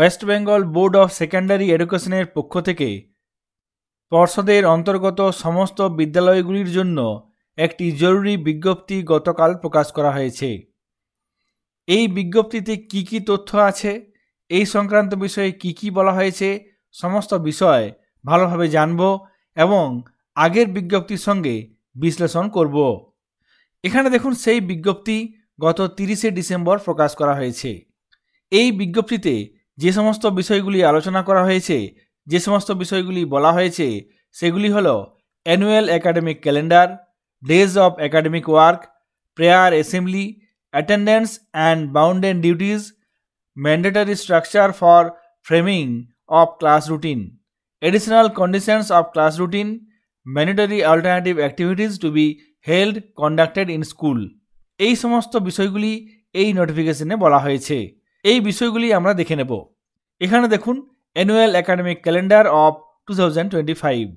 West Bengal board of secondary এডুকেশনের পক্ষ থেকে পর্ষদের অন্তর্গত সমস্ত বিদ্যালয়গুলির জন্য একটি জরুরি বিজ্ঞপ্তি গতকাল প্রকাশ করা হয়েছে। এই বিজ্ঞপ্তিতে কি কি তথ্য আছে, এই সংক্রান্ত বিষয়ে কি কি বলা হয়েছে, সমস্ত বিষয় ভালোভাবে জানব এবং আগের বিজ্ঞপ্তির সঙ্গে বিশ্লেষণ করব। এখানে দেখুন সেই বিজ্ঞপ্তি গত 30শে ডিসেম্বর প্রকাশ করা হয়েছে। এই বিজ্ঞপ্তিতে যে সমস্ত বিষয়গুলি আলোচনা করা হয়েছে, যে সমস্ত বিষয়গুলি বলা হয়েছে সেগুলি হলো annual academic calendar, days of academic work, prayer assembly, attendance and bounded duties, mandatory structure for framing of class routine, additional conditions of class routine, mandatory alternative activities two be held conducted in school. এই সমস্ত বিষয়গুলি এই নোটিফিকেশনে বলা হয়েছে। এই বিষয়গুলি আমরা দেখে নেব। এখানে দেখুন annual academic calendar of 2025,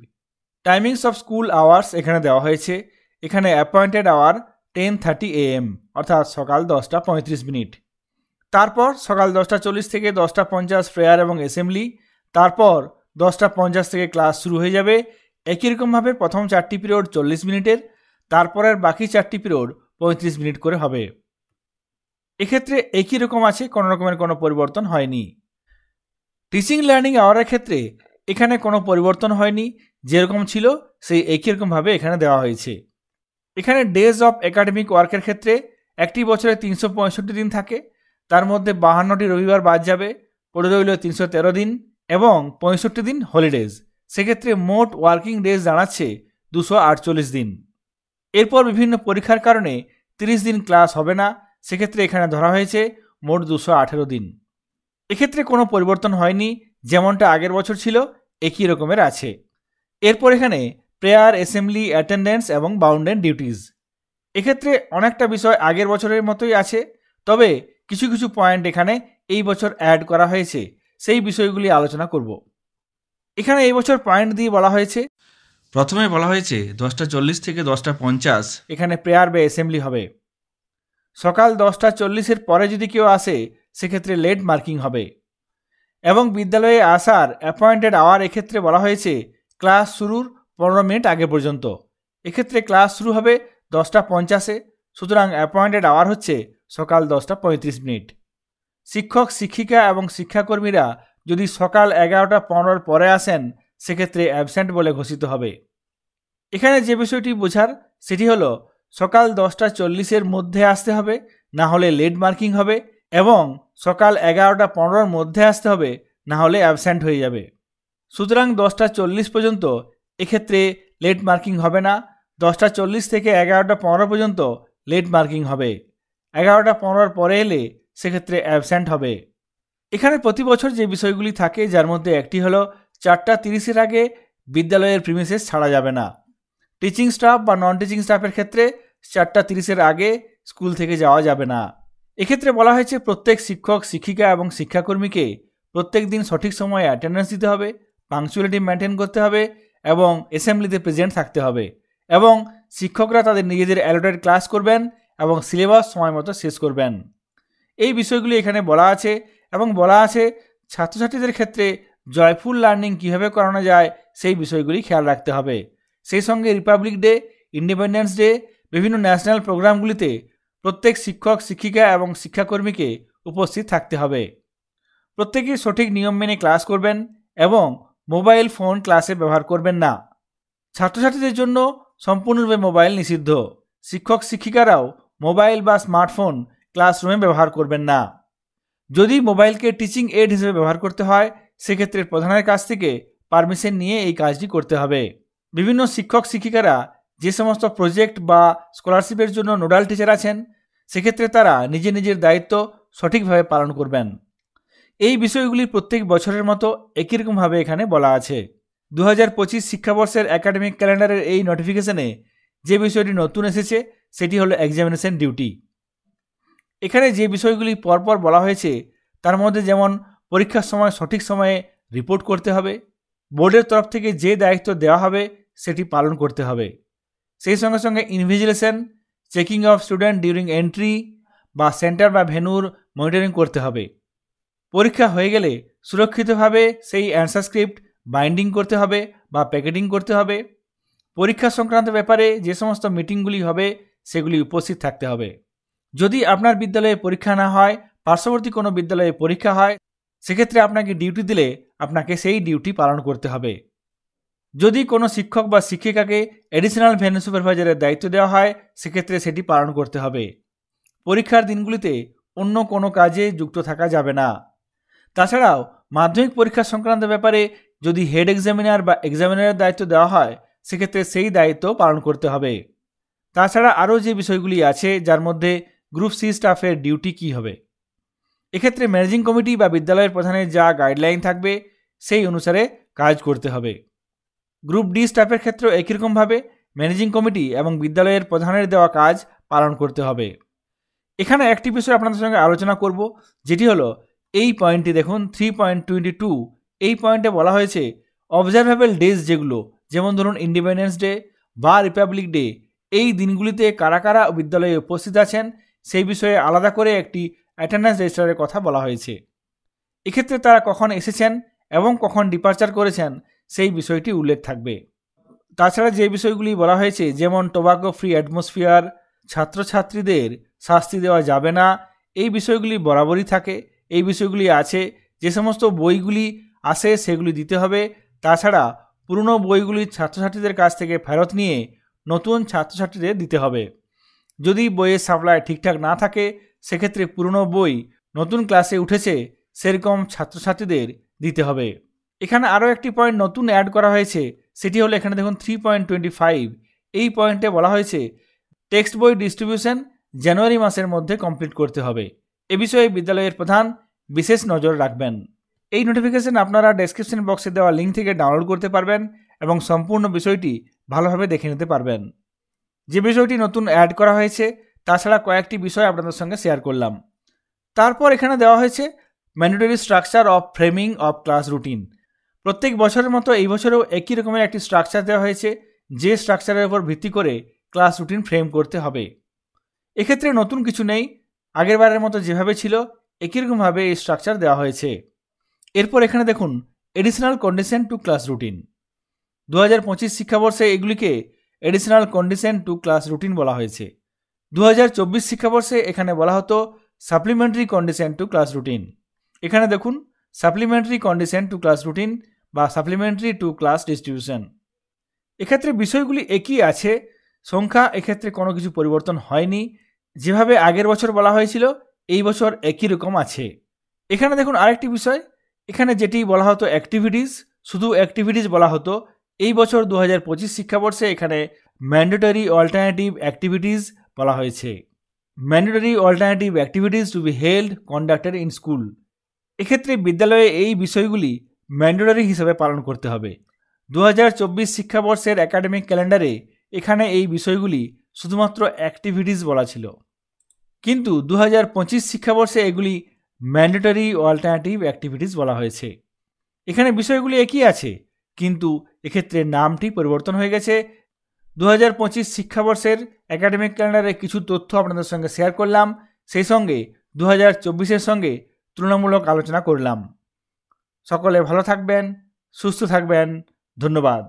timings of school hours এখানে দেওয়া হয়েছে। এখানে অ্যাপয়েন্টেড আওয়ার 10:30 AM অর্থাৎ সকাল 10:35। তারপর সকাল 10:40 থেকে 10:50 প্রেয়ার এবং অ্যাসেম্বলি, তারপর 10:50 থেকে ক্লাস শুরু হয়ে যাবে। একই রকমভাবে প্রথম 4টি পিরিয়ড 40 মিনিটের, তারপরের বাকি 4টি পিরিয়ড 35 মিনিট করে হবে। এক্ষেত্রে একই রকম আছে, কোনো রকমের কোনো পরিবর্তন হয়নি। টিচিং লার্নিং আওয়ারের ক্ষেত্রে এখানে কোনো পরিবর্তন হয়নি, যেরকম ছিল সেই একই রকমভাবে এখানে দেওয়া হয়েছে। এখানে ডেজ অফ একাডেমিক ওয়ার্কের ক্ষেত্রে একটি বছরে 365 দিন থাকে, তার মধ্যে 52টি রবিবার বাদ যাবে, পড়ে রইল 313 দিন এবং 65 দিন হলিডেজ। সেক্ষেত্রে মোট ওয়ার্কিং ডেজ দাঁড়াচ্ছে 248 দিন। এরপর বিভিন্ন পরীক্ষার কারণে 30 দিন ক্লাস হবে না, সেক্ষেত্রে এখানে ধরা হয়েছে মোট 218 দিন। এক্ষেত্রে কোনো পরিবর্তন হয়নি, যেমনটা আগের বছর ছিল একই রকমের আছে। এরপর এখানে প্রেয়ার অ্যাসেম্বলি, অ্যাটেন্ডেন্স এবং বাউন্ডেড ডিউটিজ। এক্ষেত্রে অনেকটা বিষয় আগের বছরের মতোই আছে, তবে কিছু কিছু পয়েন্ট এখানে এই বছর অ্যাড করা হয়েছে, সেই বিষয়গুলি আলোচনা করব। এখানে এই বছর পয়েন্ট দিয়ে বলা হয়েছে, প্রথমে বলা হয়েছে 10:40 থেকে 10:50 এখানে প্রেয়ার বা অ্যাসেম্বলি হবে। সকাল 10:40 পরে যদি কেউ আসে সেক্ষেত্রে লেট মার্কিং হবে। এবং বিদ্যালয়ে আসার অ্যাপয়েন্টেড আওয়ার এক্ষেত্রে বলা হয়েছে ক্লাস শুরুর 15 মিনিট আগে পর্যন্ত। এক্ষেত্রে ক্লাস শুরু হবে 10:50, সুতরাং অ্যাপয়েন্টেড আওয়ার হচ্ছে সকাল 10:35। শিক্ষক, শিক্ষিকা এবং শিক্ষাকর্মীরা যদি সকাল 11:15 পরে আসেন সেক্ষেত্রে অ্যাবসেন্ট বলে ঘোষিত হবে। এখানে যে বিষয়টি বোঝার সেটি হলো সকাল 10:40 মধ্যে আসতে হবে, না হলে লেট মার্কিং হবে, এবং সকাল 11:15 মধ্যে আসতে হবে, না হলে অ্যাবসেন্ট হয়ে যাবে। সুতরাং 10:40 পর্যন্ত এক্ষেত্রে লেট মার্কিং হবে না, 10:40 থেকে 11:15 পর্যন্ত লেট মার্কিং হবে। 11:15 পরে এলে সেক্ষেত্রে অ্যাবসেন্ট হবে। এখানে প্রতি বছর যে বিষয়গুলি থাকে যার মধ্যে একটি হলো 4:30 আগে বিদ্যালয়ের প্রিমিসেস ছাড়া যাবে না। টিচিং স্টাফ বা নন টিচিং স্টাফের ক্ষেত্রে 4:30 আগে স্কুল থেকে যাওয়া যাবে না। এক্ষেত্রে বলা হয়েছে প্রত্যেক শিক্ষক, শিক্ষিকা এবং শিক্ষাকর্মীকে প্রত্যেক দিন সঠিক সময়ে অ্যাটেন্ডেন্স দিতে হবে, পাংচুয়ালিটি মেনটেন করতে হবে এবং অ্যাসেম্বলিতে প্রেজেন্ট থাকতে হবে, এবং শিক্ষকরা তাদের নিজেদের অ্যালোটেড ক্লাস করবেন এবং সিলেবাস সময় মতো শেষ করবেন। এই বিষয়গুলি এখানে বলা আছে, এবং বলা আছে ছাত্রছাত্রীদের ক্ষেত্রে জয়ফুল লার্নিং কীভাবে করানো যায় সেই বিষয়গুলি খেয়াল রাখতে হবে। সেই সঙ্গে রিপাবলিক ডে, ইন্ডিপেন্ডেন্স ডে, বিভিন্ন ন্যাশনাল প্রোগ্রামগুলিতে প্রত্যেক শিক্ষক, শিক্ষিকা এবং শিক্ষাকর্মীকে উপস্থিত থাকতে হবে। প্রত্যেকেই সঠিক নিয়ম মেনে ক্লাস করবেন এবং মোবাইল ফোন ক্লাসে ব্যবহার করবেন না। ছাত্রছাত্রীদের জন্য সম্পূর্ণরূপে মোবাইল নিষিদ্ধ। শিক্ষক, শিক্ষিকারাও মোবাইল বা স্মার্টফোন ক্লাসরুমে ব্যবহার করবেন না। যদি মোবাইলকে টিচিং এড হিসেবে ব্যবহার করতে হয় সেক্ষেত্রে প্রধানের কাছ থেকে পারমিশন নিয়ে এই কাজটি করতে হবে। বিভিন্ন শিক্ষক, শিক্ষিকারা যে সমস্ত প্রজেক্ট বা স্কলারশিপের জন্য নোডাল টিচার আছেন সেক্ষেত্রে তারা নিজের নিজের দায়িত্ব সঠিকভাবে পালন করবেন। এই বিষয়গুলি প্রত্যেক বছরের মতো একই রকমভাবে এখানে বলা আছে। 2025 শিক্ষাবর্ষের একাডেমিক ক্যালেন্ডারের এই নোটিফিকেশনে যে বিষয়টি নতুন এসেছে সেটি হলো এক্সামিনেশন ডিউটি। এখানে যে বিষয়গুলি পরপর বলা হয়েছে তার মধ্যে যেমন পরীক্ষার সময় সঠিক সময়ে রিপোর্ট করতে হবে, বোর্ডের তরফ থেকে যে দায়িত্ব দেওয়া হবে সেটি পালন করতে হবে, সেই সঙ্গে সঙ্গে invigilation, checking of student during entry বা সেন্টার বা ভেন্যুর মনিটরিং করতে হবে। পরীক্ষা হয়ে গেলে সুরক্ষিতভাবে সেই অ্যান্সার স্ক্রিপ্ট বাইন্ডিং করতে হবে বা প্যাকেটিং করতে হবে। পরীক্ষা সংক্রান্ত ব্যাপারে যে সমস্ত মিটিংগুলি হবে সেগুলি উপস্থিত থাকতে হবে। যদি আপনার বিদ্যালয়ে পরীক্ষা না হয়, পার্শ্ববর্তী কোনো বিদ্যালয়ে পরীক্ষা হয়, সেক্ষেত্রে আপনাকে ডিউটি দিলে আপনাকে সেই ডিউটি পালন করতে হবে। যদি কোনো শিক্ষক বা শিক্ষিকাকে অ্যাডিশনাল ভেন্যু সুপারভাইজারের দায়িত্ব দেওয়া হয়, সেক্ষেত্রে সেটি পালন করতে হবে। পরীক্ষার দিনগুলিতে অন্য কোনো কাজে যুক্ত থাকা যাবে না। তাছাড়াও মাধ্যমিক পরীক্ষা সংক্রান্ত ব্যাপারে যদি হেড এক্সামিনার বা এক্সামিনারের দায়িত্ব দেওয়া হয়, সেক্ষেত্রে সেই দায়িত্ব পালন করতে হবে। তাছাড়া আরও যে বিষয়গুলি আছে, যার মধ্যে গ্রুপ সি স্টাফের ডিউটি কী হবে, এক্ষেত্রে ম্যানেজিং কমিটি বা বিদ্যালয়ের প্রধানের যা গাইডলাইন থাকবে সেই অনুসারে কাজ করতে হবে। গ্রুপ ডি স্টাফের ক্ষেত্রেও একই রকমভাবে ম্যানেজিং কমিটি এবং বিদ্যালয়ের প্রধানের দেওয়া কাজ পালন করতে হবে। এখানে একটি বিষয় আপনাদের সঙ্গে আলোচনা করব, যেটি হলো এই পয়েন্টটি দেখুন 3.22। এই পয়েন্টে বলা হয়েছে অবজারভেবল ডেজ যেগুলো, যেমন ধরুন ইন্ডিপেন্ডেন্স ডে বা রিপাবলিক ডে, এই দিনগুলিতে কারা কারা বিদ্যালয়ে উপস্থিত আছেন সেই বিষয়ে আলাদা করে একটি অ্যাটেন্ডেন্স রেজিস্টারের কথা বলা হয়েছে। এক্ষেত্রে তারা কখন এসেছেন এবং কখন ডিপারচার করেছেন সেই বিষয়টি উল্লেখ থাকবে। তাছাড়া যে বিষয়গুলি বলা হয়েছে, যেমন টোবাকো ফ্রি অ্যাটমসফিয়ার, ছাত্রছাত্রীদের শাস্তি দেওয়া যাবে না, এই বিষয়গুলি বরাবরই থাকে। এই বিষয়গুলি আছে। যে সমস্ত বইগুলি আসে সেগুলি দিতে হবে। তাছাড়া পুরনো বইগুলি ছাত্রছাত্রীদের কাছ থেকে ফেরত নিয়ে নতুন ছাত্রছাত্রীদের দিতে হবে। যদি বইয়ের সাপ্লাই ঠিকঠাক না থাকে, সেক্ষেত্রে পুরনো বই নতুন ক্লাসে উঠেছে সেরকম ছাত্রছাত্রীদের দিতে হবে। এখানে আরও একটি পয়েন্ট নতুন অ্যাড করা হয়েছে, সেটি হলো এখানে দেখুন 3.25। এই পয়েন্টে বলা হয়েছে টেক্সট বই ডিস্ট্রিবিউশন জানুয়ারি মাসের মধ্যে কমপ্লিট করতে হবে। এ বিষয়ে বিদ্যালয়ের প্রধান বিশেষ নজর রাখবেন। এই নোটিফিকেশন আপনারা ডেসক্রিপশন বক্সে দেওয়া লিঙ্ক থেকে ডাউনলোড করতে পারবেন এবং সম্পূর্ণ বিষয়টি ভালোভাবে দেখে নিতে পারবেন। যে বিষয়টি নতুন অ্যাড করা হয়েছে, তাছাড়া কয়েকটি বিষয় আপনাদের সঙ্গে শেয়ার করলাম। তারপর এখানে দেওয়া হয়েছে mandatory structure of framing of class routine. প্রত্যেক বছরের মতো এই বছরেও একই রকমের একটি স্ট্রাকচার দেওয়া হয়েছে, যে স্ট্রাকচারের উপর ভিত্তি করে ক্লাস রুটিন ফ্রেম করতে হবে। এক্ষেত্রে নতুন কিছু নেই, আগের বারের মতো যেভাবে ছিল একই রকমভাবে এই স্ট্রাকচার দেওয়া হয়েছে। এরপর এখানে দেখুন additional condition to class routine. 2025 শিক্ষাবর্ষে এগুলিকে additional condition to class routine বলা হয়েছে। 2024 শিক্ষাবর্ষে এখানে বলা হতো supplementary condition to class routine. এখানে দেখুন supplementary condition to class routine বা সাপ্লিমেন্টারি টু ক্লাস ডিস্ট্রিবিউশন। এক্ষেত্রে বিষয়গুলি একই আছে, সংখ্যা এক্ষেত্রে কোনো কিছু পরিবর্তন হয়নি। যেভাবে আগের বছর বলা হয়েছিল এই বছর একই রকম আছে। এখানে দেখুন আরেকটি বিষয়, এখানে যেটি বলা হতো অ্যাক্টিভিটিস, শুধু অ্যাক্টিভিটিস বলা হতো, এই বছর 2025 শিক্ষাবর্ষে এখানে ম্যান্ডেটরি অল্টারনেটিভ অ্যাক্টিভিটিস বলা হয়েছে। Mandatory alternative activities two be held conducted in school. এক্ষেত্রে বিদ্যালয়ে এই বিষয়গুলি ম্যান্ডেটরি হিসেবে পালন করতে হবে। 2024 শিক্ষাবর্ষের একাডেমিক ক্যালেন্ডারে এখানে এই বিষয়গুলি শুধুমাত্র অ্যাক্টিভিটিস বলা ছিল, কিন্তু 2025 শিক্ষাবর্ষে এগুলি ম্যান্ডেটরি অল্টারনেটিভ অ্যাক্টিভিটিস বলা হয়েছে। এখানে বিষয়গুলি একই আছে, কিন্তু এক্ষেত্রে নামটি পরিবর্তন হয়ে গেছে। 2025 শিক্ষাবর্ষের একাডেমিক ক্যালেন্ডারে কিছু তথ্য আপনাদের সঙ্গে শেয়ার করলাম, সেই সঙ্গে 2024-এর সঙ্গে তুলনামূলক আলোচনা করলাম। সকলে ভালো থাকবেন, সুস্থ থাকবেন। ধন্যবাদ।